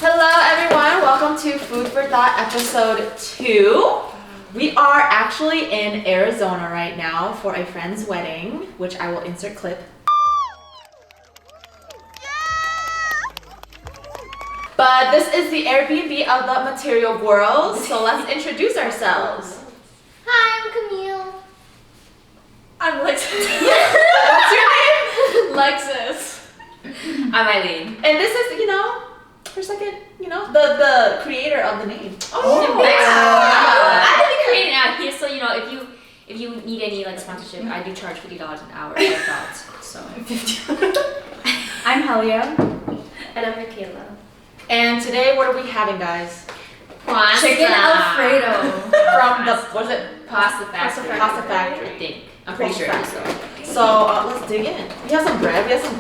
Hello everyone, welcome to Food for Thought episode 2. We are actually in Arizona right now for a friend's wedding, which I will insert clip. But this is the Airbnb of the material world, so let's introduce ourselves. Hi, I'm Camille. I'm Lexus. What's your name? Lexus. I'm Aileen. And this is, her second, the creator of the name. Oh, yeah. I'm the creator out here, so if you need any like sponsorship, I do charge $50 an hour. I thought so. I'm Helia. And I'm Mikayla. And today, what are we having, guys? Pasta. Chicken Alfredo. From the, was it? Pasta Factory. Pasta Factory. I think. I'm pretty sure it is though. So let's dig in. We have some bread. We have some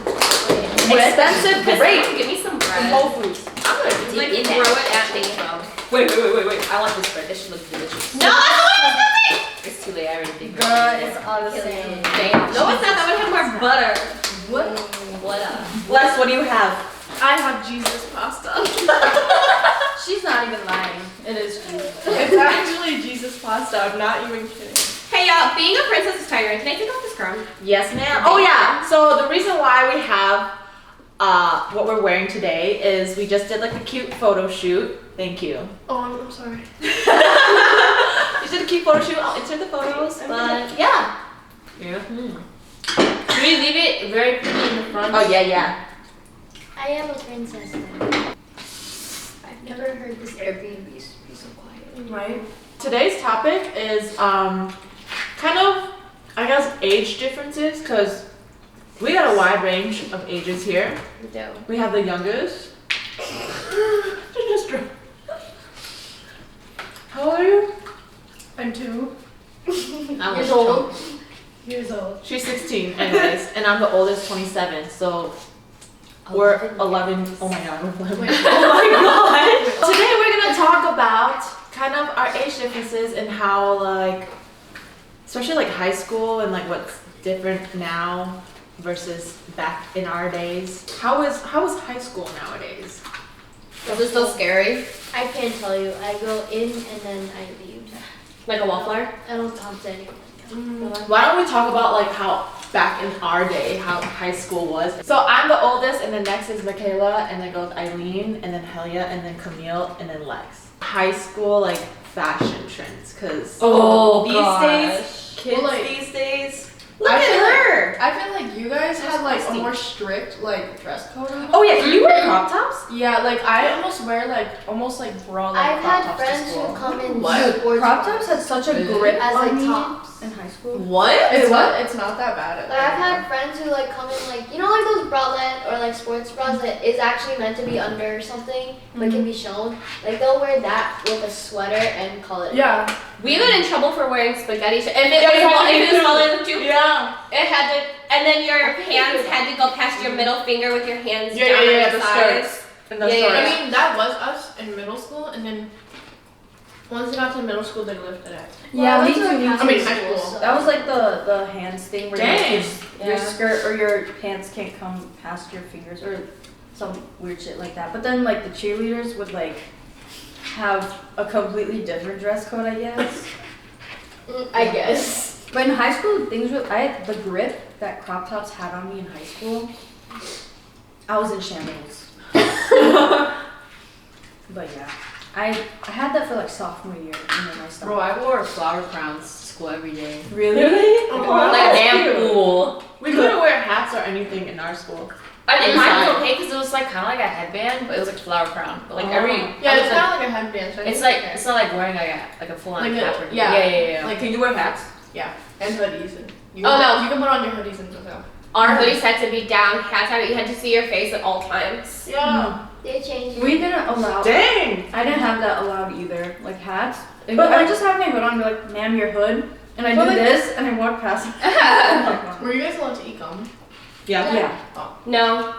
expensive bread. Give me some From bread. Whole Foods. I'm gonna Like, dig in throw that it at thing from. Wait. I want this bread. This should look delicious. No, that's the one I was It's too late. I already think. Girl, it's all the same. Damn. No, it's not. That one has more butter. What Les, what do you have? I have Jesus pasta. She's not even lying. It is true. It's actually Jesus pasta. I'm not even kidding. Hey y'all, being a princess is tiring. Can I take off this crown? Yes, ma'am. Oh, yeah. So the reason why we have what we're wearing today is we just did like a cute photo shoot. Thank you. Oh, I'm sorry. We did a cute photo shoot. I'll insert the photos, but yeah. Should we leave it very pretty in the front? Oh, yeah. I am a princess now. I've never heard this Airbnb be so quiet. Right? Today's topic is kind of, I guess, age differences, because we got a wide range of ages here. No. We have the youngest. How old are you? I'm 2 I Years was old. years old. She's 16 anyways, and I'm the oldest, 27, so we're 11. Oh my god, we're 11. Oh my god. Today we're gonna talk about kind of our age differences and how, like, especially like high school and like what's different now versus back in our days. How is high school nowadays? Is it still scary? I can't tell you. I go in and then I leave. Like a wallflower? I don't talk to anyone. Why don't we talk about like how back in our day, how high school was? So I'm the oldest, and then next is Mikayla, and then goes Aileen, and then Helia, and then Camille, and then Lex. High school like fashion trends, cause days, kids these days. Look at her. I feel like you guys had like a more strict like dress code. Oh yeah, can you wear crop tops? Yeah, like I almost wear like almost like bra like I've crop had tops to friends school. who come in What? sports Crop tops had such a grip as on like me tops. in high school. What? It's what? It's not that bad. But I've had friends who like come in like, like those bralette or like sports bras that is actually meant to be under something but can be shown. Like they'll wear that with a sweater and call it. Yeah. We got in trouble for wearing spaghetti. If it was smaller than you, Yeah. it had to, and then your hands had to go past your middle finger with your hands down on The the sides. skirts. And the Yeah, skirts. I mean that was us in middle school, and then once they got to middle school, they lifted it. Yeah, me Well, too. that's I mean, like high school, school. so- That was like the hands thing where Dang. your skirt or your pants can't come past your fingers or some weird shit like that. But then like the cheerleaders would like have a completely different dress code, I guess. I guess. But in high school, the grip that crop tops had on me in high school, I was in shambles. But yeah, I had that for like sophomore year, and then I stopped. Bro, I wore flower crowns to school every day. Really? Like a damn fool. We couldn't wear hats or anything in our school. I think mine Inside. was okay because it was like kind of like a headband, but it was like flower crown. But like every Yeah, it's kind of like a headband. So I it's think like it's not like wearing like a full on Like a- cap. Or, yeah. yeah. like Can you wear hats? yeah, and hoodies and. You Oh, no. You can put on your hoodies and stuff. Our hoodies had to be down, hats had you had to see your face at all times. Yeah. They changed. We didn't allow. Dang. I didn't have that allowed either, like hats. But, But I like- just have my hood on, be like, ma'am, your hood, and I But, do like- this, and I walk past. Oh Were you guys allowed to eat gum? Yeah. yeah. No,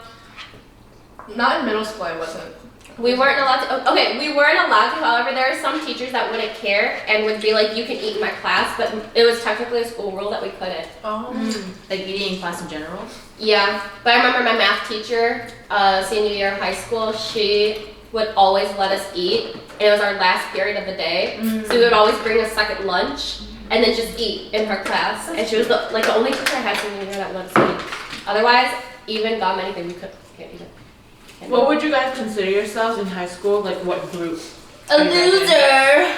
Not in middle school. I wasn't. we weren't allowed to. Okay, we weren't allowed to. However, there are some teachers that wouldn't care and would be like, "You can eat in my class," but it was technically a school rule that we couldn't. Oh. Like eating in class in general. Yeah, but I remember my math teacher, senior year of high school. She would always let us eat. And it was our last period of the day. So we would always bring a second lunch and then just eat in her class. And she was the only teacher I had sitting there that let us eat. Otherwise, even got anything, we can't eat it. What would you guys consider yourselves in high school? Like what group? A loser.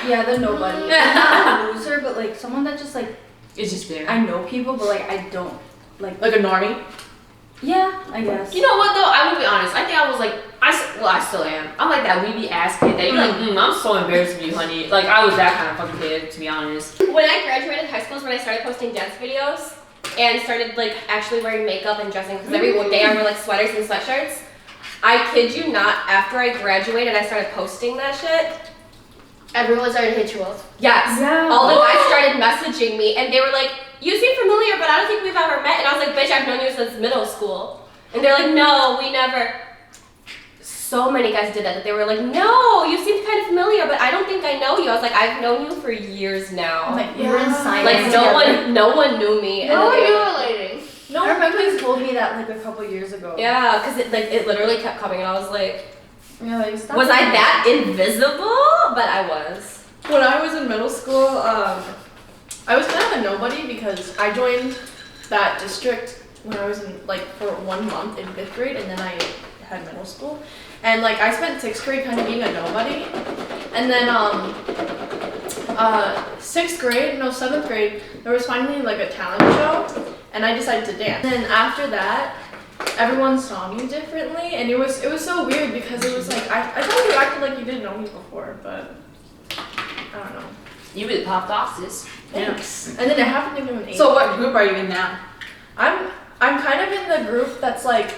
Yeah, the nobody. Not a loser, but like someone that just like It's just there. I know people, but like I don't like. Like a normie? Yeah, I guess. You know what though? I will be honest. I think I was like, I still am. I'm like that weeby ass kid that you're like, I'm so embarrassed of you, honey. Like I was that kind of fucking kid, to be honest. When I graduated high school is when I started posting dance videos and started like actually wearing makeup and dressing because every day I wear like sweaters and sweatshirts. I kid you not, after I graduated I started posting that shit. Everyone started to hit you up. Yes. Yeah. All the guys started messaging me and they were like, you seem familiar, but I don't think we've ever met. And I was like, bitch, I've known you since middle school. And they're like, no, we never. So many guys did that they were like, no, you seem kind of familiar, but I don't think I know you. I was like, I've known you for years now. Like you're in science. Like no one knew me. And How then are they you were- relating? No, I remember you told me that like a couple years ago. Yeah, because it literally kept coming and I was like, Yeah, like, stop was I doing that invisible? But I was. When I was in middle school, I was kind of a nobody because I joined that district when I was in like for 1 month in 5th grade, and then I had middle school, and like I spent 6th grade kind of being a nobody, and then 7th grade there was finally like a talent show, and I decided to dance. And then after that, everyone saw me differently, and it was so weird because it was like I thought you acted like you didn't know me before, but I don't know. You really popped off, sis. Thanks. And then it happened in 8th. So what group are you in now? I'm kind of in the group that's like,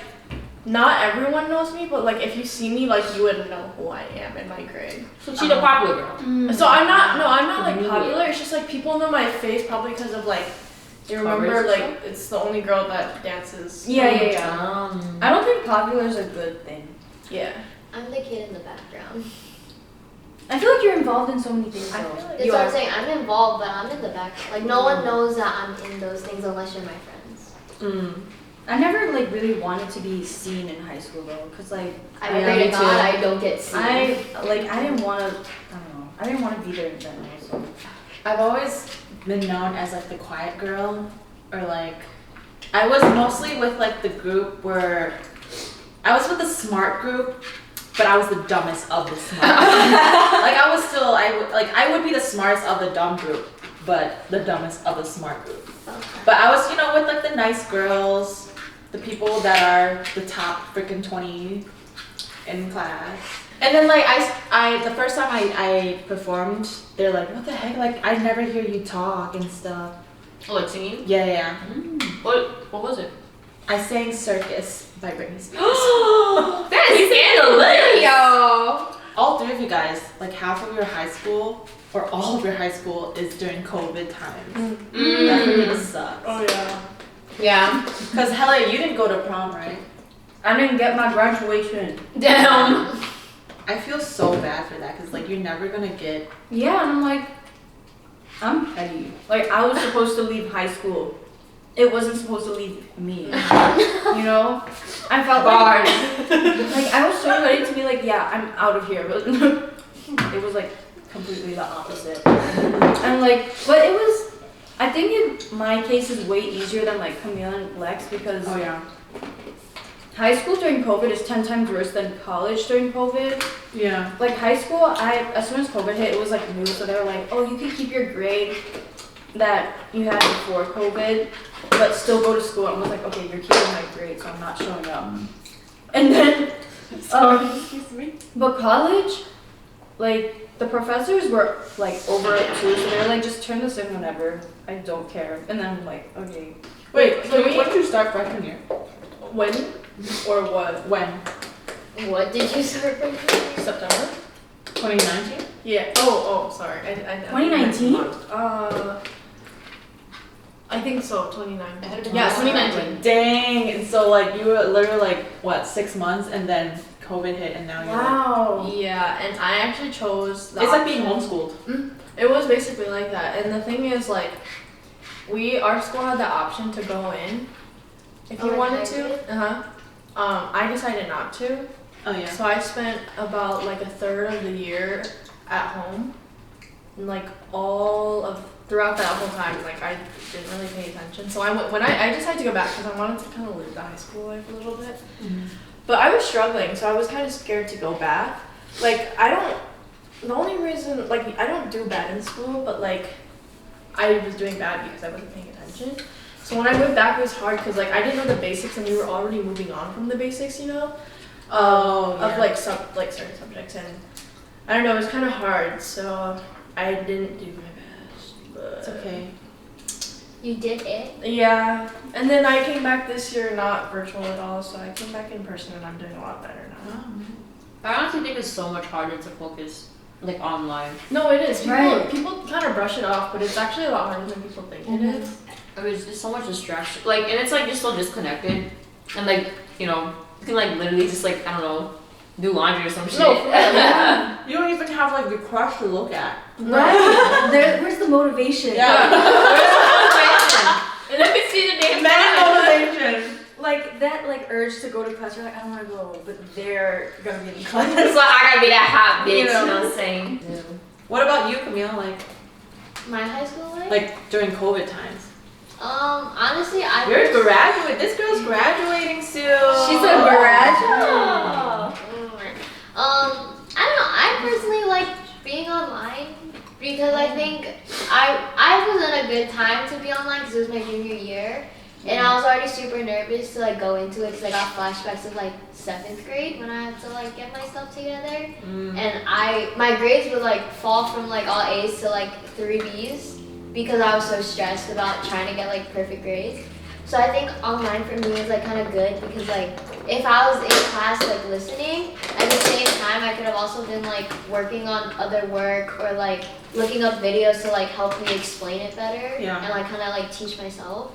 not everyone knows me, but like if you see me, like you would know who I am in my grade. So she's a popular girl. So I'm not like popular. It's just like people know my face probably because of like, you remember like it's the only girl that dances. Yeah. I don't think popular is a good thing. Yeah. I'm the kid in the background. I feel like you're involved in so many things I though. feel like That's what I'm saying. I'm involved, but I'm in the background. Like no one knows that I'm in those things unless you're my friends. I never like really wanted to be seen in high school though, cause like I pray to God I don't get seen. I didn't want to. I don't know. I didn't want to be there in general. So I've always been known as like the quiet girl, or like I was mostly with like the group where I was with the smart group, but I was the dumbest of the smart. Like I would be the smartest of the dumb group, but the dumbest of the smart group. But I was, with like the nice girls, the people that are the top freaking 20 in class. And then like I the first time I performed, they're like, what the heck? Like I never hear you talk and stuff. Oh, like singing? Yeah. What was it? I sang Circus by Britney Spears. That is scandalous! Yo. All three of you guys, like half of your high school or all of your high school is during COVID times. That really sucks. Oh yeah. Yeah. Because Helia, you didn't go to prom, right? I didn't get my graduation. Damn. I feel so bad for that because like you're never gonna get. Yeah, and I'm like, I'm petty. Like I was supposed to leave high school. It wasn't supposed to leave me. I felt like I was so ready to be like, yeah, I'm out of here, but it was like completely the opposite. And like, but it was. I think in my case is way easier than like Camille and Lex because high school during COVID is 10 times worse than college during COVID. Yeah. Like high school, as soon as COVID hit, it was like new, so they were like, oh, you can keep your grade that you had before COVID, but still go to school. And I was like, okay, you're keeping my grade, so I'm not showing up. And then, Excuse me. but college, like the professors were like over it too, so they were like, just turn this in whenever. I don't care. And then I'm like, okay. Wait, so when did you start freshman year? When or what? When? What did you start with? September? 2019? Yeah. Oh, sorry. I 2019? I think so. 2019. had been Yeah, last 2019. Dang. And so like you were literally like what, 6 months and then COVID hit and now you're Wow. Yeah, and I actually chose the It's like being option- homeschooled. It was basically like that. And the thing is, like, our school had the option to go in if you Oh, wanted hybrid? to. I decided not to. Oh yeah. So I spent about like a third of the year at home, and like throughout that whole time, like I didn't really pay attention. So I decided to go back because I wanted to kind of live the high school life a little bit. Mm-hmm. But I was struggling, so I was kind of scared to go back. Like the only reason, like I don't do bad in school, but like I was doing bad because I wasn't paying attention. So when I went back, it was hard because like I didn't know the basics, and we were already moving on from the basics, you know, of like certain subjects, and I don't know, it was kind of hard. So I didn't do my best, but It's okay. You did it? yeah. And then I came back this year, not virtual at all, so I came back in person, and I'm doing a lot better now. I honestly think it's so much harder to focus like online. No, it is. Right. People kind of brush it off, but it's actually a lot harder than people think it is. I mean, it's just so much distraction. Like, and it's like you're so disconnected, and like you can like literally just like I don't know, do laundry or some shit. No, for real, yeah. You don't even have like the crush to look at. Right? Where's the motivation? And then we see the damn Motivation. Like that urge to go to class, you're like, I don't want to go, but they're gonna be in class. It's like I gotta be that hot bitch, You you know. know what I'm saying? Yeah. What about you, Camille? My high school life? Like during COVID times. Honestly, I You're graduate. This girl's graduating soon. She's a graduate. I don't know. I personally like being online because I think I was in a good time to be online because it was my junior year, and I was already super nervous to like go into it because I got flashbacks of like 7th grade when I had to like get my stuff together, and my grades would like fall from like all A's to like 3 B's because I was so stressed about trying to get like perfect grades. So I think online for me is like kind of good because like if I was in class like listening, at the same time I could have also been like working on other work or like looking up videos to like help me explain it better and like kind of like teach myself.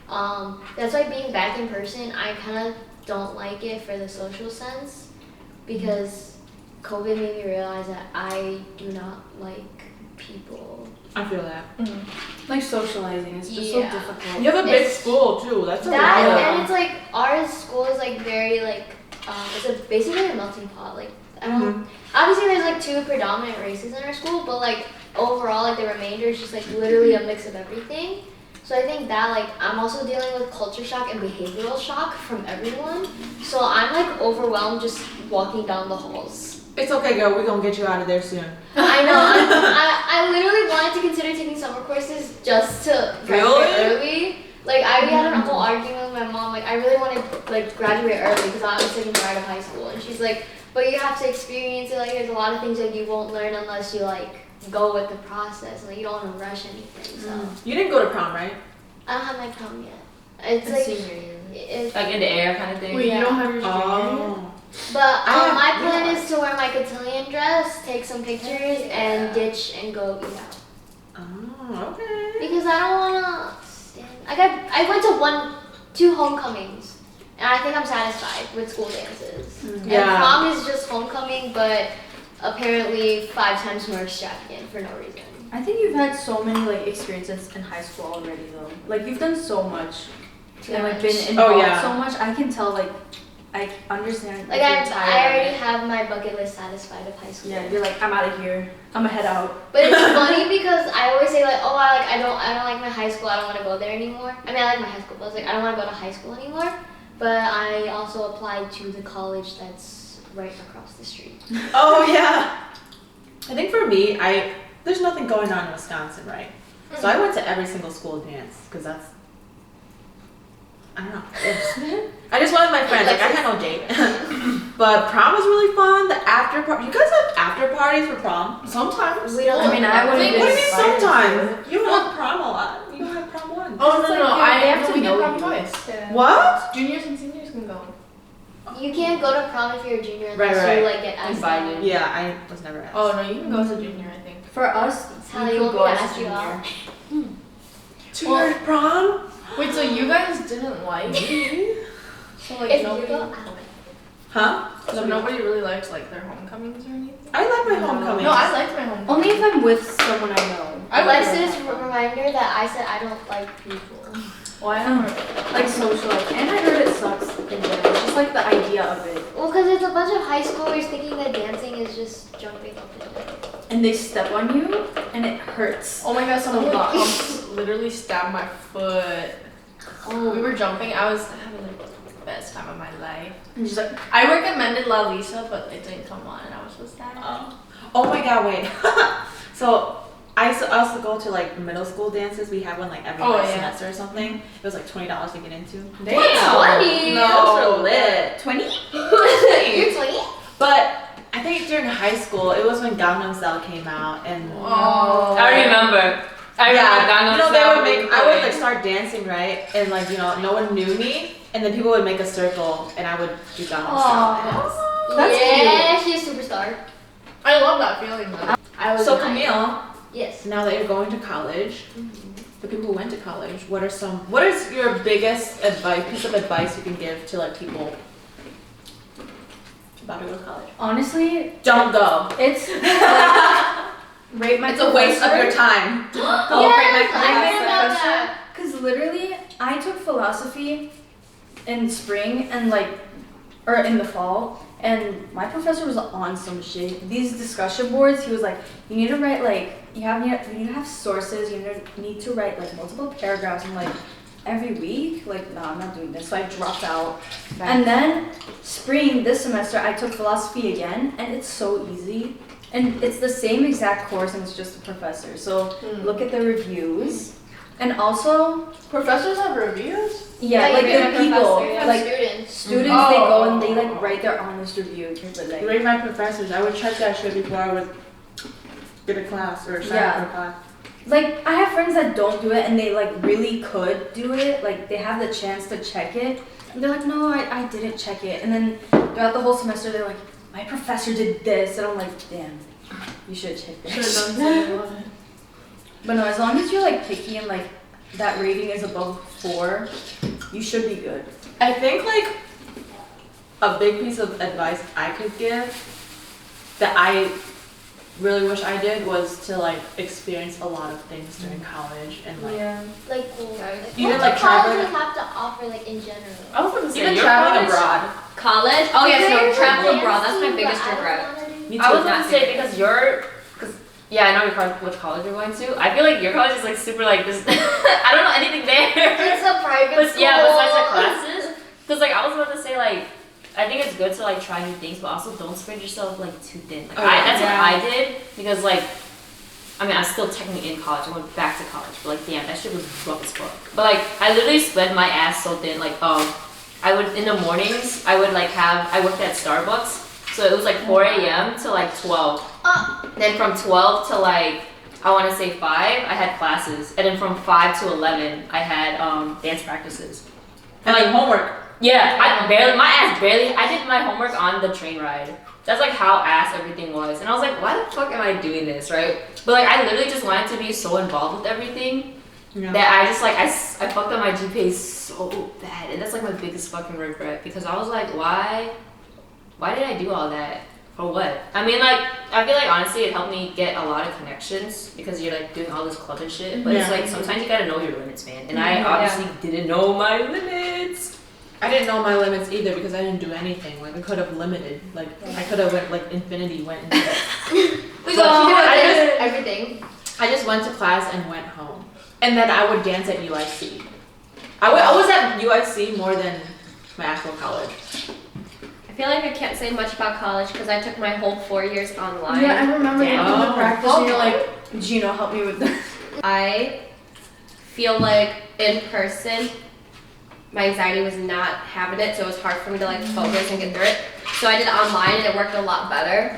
That's why being back in person, I kind of don't like it for the social sense because COVID made me realize that I do not like people. I feel that. Like socializing is just so difficult. You have a big It's- school too. That's a That lot. and it's like our school is like very like it's basically a melting pot. Like I don't obviously there's like 2 predominant races in our school, but like overall like the remainder is just like literally a mix of everything. So I think that like I'm also dealing with culture shock and behavioral shock from everyone. So I'm like overwhelmed just walking down the halls. It's okay, girl. We're gonna get you out of there soon. I know. I literally wanted to consider taking summer courses just to graduate early. Like I had a whole argument with my mom. Like I really want to like graduate early because I'm sick and tired of high school. And she's like, but you have to experience it. Like there's a lot of things that you won't learn unless you like go with the process. Like you don't want to rush anything. So You didn't go to prom, right? I don't have my prom yet. It's like senior year. it's, Like in the air kind of thing. Wait, you don't have your junior year? but have- my plan is to wear my cotillion dress, take some pictures, and ditch and go eat out. Oh, okay. Because I don't wanna stand. I went to 2 homecomings, and I think I'm satisfied with school dances. And Yeah. prom is just homecoming, but apparently 5 times more extravagant for no reason. I think you've had so many like experiences in high school already though. Like you've done so much and like been involved so much. I can tell like I understand. Like you're I tired of already it. have my bucket list satisfied of high school. Yeah, you're like I'm out of here. I'm gonna head out. But it's funny because I always say like, oh, I don't like my high school. I don't want to go there anymore. I mean, I like my high school, but I was like, I don't want to go to high school anymore. But I also applied to the college that's right across the street. Oh yeah. I think for me, there's nothing going on in Wisconsin, right? So I went to every single school dance because that's. I don't know. I just wanted my friends. Like I had no date. But prom was really fun. The after party. You guys have after parties for prom? Sometimes. We don't. I mean, I wouldn't. What do you mean invited to sometimes? You don't have prom a lot. You don't have prom once. Oh, It's no, like no, you- I they have have to to know get prom you. twice. What? Juniors and seniors can go. You can't go to prom if you're a junior unless Right. you like get asked Invited. out. Yeah, I was never asked. Oh, no, you can go as a junior, I think. For us, how you you could want go me to as ask a you junior. out. To your prom? Wait, so you guys didn't like me? So like If you nobody, go, Huh? so nobody really likes like their homecomings or anything? I like my homecoming. No, I liked my homecoming. Only if I'm with someone I know. I like Alexis, reminder that I said I don't like people. Why not? Like socialize. And I heard it sucks in general. Just like the idea of it. Well, because it's a bunch of high schoolers thinking that dancing is just jumping up and down. And they step on you, and it hurts. Oh my god, someone literally stabbed my foot. Oh, we were jumping. I was having like the best time of my life. And she's like, I recommended La Lisa, but it didn't come on, and I was so sad. Oh my god, wait. So I used to go to like middle school dances. We had one like every semester or something. It was like $20 to get into. Damn. 20? No, lit. 20? You're 20? But I think during high school, it was when Gangnam Style came out, and I remember. Gangnam you know, Style I would like start dancing, right, and like no one knew me, and then people would make a circle, and I would do Gangnam Style dance. That's she's a superstar. I love that feeling though. I was So nine. Camille, Yes. now that you're going to college, the people who went to college, what is your biggest piece of advice you can give to like people about to go to college? Honestly, Don't go. it's like, rate my It's a waste of your time. Yes, I heard about professor. that. Because literally, I took philosophy in spring and or in the fall, and my professor was on some shit. These discussion boards, he was like, you need to write you need to have sources, you need to write like multiple paragraphs, and like every week, like, no, I'm not doing this. So I dropped out. And then spring, this semester, I took philosophy again, and it's so easy. And it's the same exact course, and it's just a professor. So look at the reviews. And also, Professors have reviews? yeah, like you're the a people, professor, yeah. like Students. students, they go and they like write their honest review. But like, Rate my professors. I would check that shit before I would get a class or sign up for a class. like I have friends that don't do it, and they like really could do it. Like they have the chance to check it, and they're like, no, I didn't check it. And then throughout the whole semester, they're like, my professor did this, and I'm like, damn, you should check this. But no, as long as you're like picky and like that rating is above 4, you should be good. I think like a big piece of advice I could give that I really wish I did was to like experience a lot of things during college and like Like, You what did, like, do traveling- colleges have to offer, like, in general? I was gonna say even your traveling college- abroad. College? Oh yes, no, There's a travel dance abroad. That's my team, biggest but I don't regret. wanna do- Me too. I was gonna not say doing because yeah, I know which college you're going to. I feel like your college is like super like this. I don't know anything there. It's a private But school. yeah, besides the classes, because like I was about to say like I think it's good to like try new things, but also don't spread yourself like too thin. Like that's what I did because like I mean I'm still technically in college. I went back to college, but like damn that shit was rough as fuck. But like I literally spread my ass so thin. Like I would in the mornings I would like I worked at Starbucks, so it was like 4 a.m. to like 12. Then from 12 to like I want to say 5, I had classes, and then from 5 to 11, I had dance practices. And like homework. Yeah, I did my homework on the train ride. That's like how ass everything was, and I was like, why the fuck am I doing this, right? But like I literally just wanted to be so involved with everything that I just like I fucked up my GPA so bad, and that's like my biggest fucking regret because I was like, why did I do all that? For what? I mean, like, I feel like honestly it helped me get a lot of connections because you're like doing all this club and shit. But it's like sometimes you gotta know your limits, man. And I obviously didn't know my limits. I didn't know my limits either because I didn't do anything. Like I could have limited. Like I could have went like infinity went. Into Everything. I just went to class and went home, and then I would dance at UIC. I was at UIC more than my actual college. I feel like I can't say much about college because I took my whole 4 years online. Yeah, I remember you Damn. come to practice and you're like, Gino, help me with this. I feel like in person, my anxiety was not having it, so it was hard for me to like focus and get through it. So I did it online and it worked a lot better.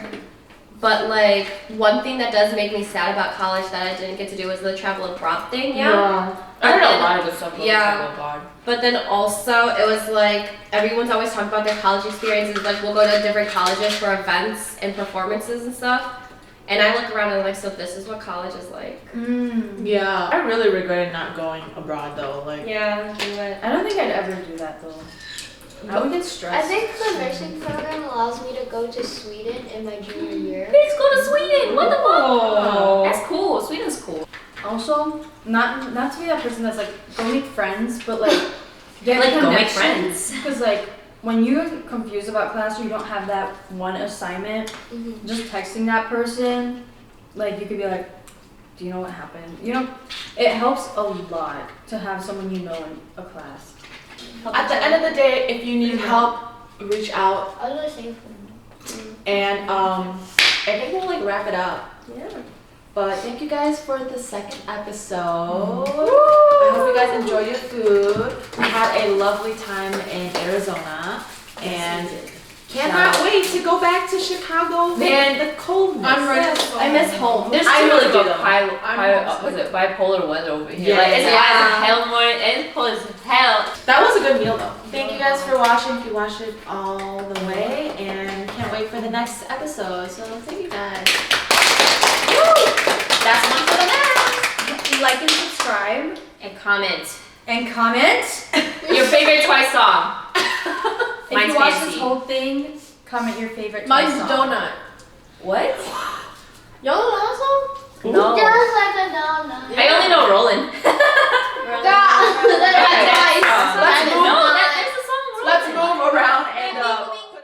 But like one thing that does make me sad about college that I didn't get to do was the travel abroad thing. I heard a lot of good stuff about travel abroad. But then also it was like everyone's always talking about their college experiences. Like we'll go to different colleges for events and performances and stuff. And I look around and I'm like, so this is what college is like. Yeah, I really regretted not going abroad though. Like Yeah, do it. I don't think I'd ever do that though. I would get I stressed. think the nursing program allows me to go to Sweden in my junior year. Please go to Sweden. What the fuck? Oh. That's cool. Sweden's cool. Also, not to be that person that's like, go make friends, but like, get Like, go make connections. friends. Because like, when you're confused about class or you don't have that one assignment, just texting that person, like you could be like, do you know what happened? You know, it helps a lot to have someone you know in a class. At the end of the day, if you need help, reach out. I was gonna say And I think we'll like wrap it up. Yeah. But thank you guys for the second episode. I hope you guys enjoy your food. We had a lovely time in Arizona and cannot wait to go back to Chicago. Man, the coldness. I'm ready. I miss home. There's I too really much do though. was it bipolar weather over here. Yeah. Like it's hot as hell in the morning and it's cold as hell. That was a good meal though. Thank you guys for watching. If you watched it all the way, and can't wait for the next episode. So thank you guys. Woo! That's one for the next. Like and subscribe. And comment And comment. your favorite Twice song. If Mine's you watch Fancy. this whole thing, comment your favorite Mine's Twice song. donut. What? Y'all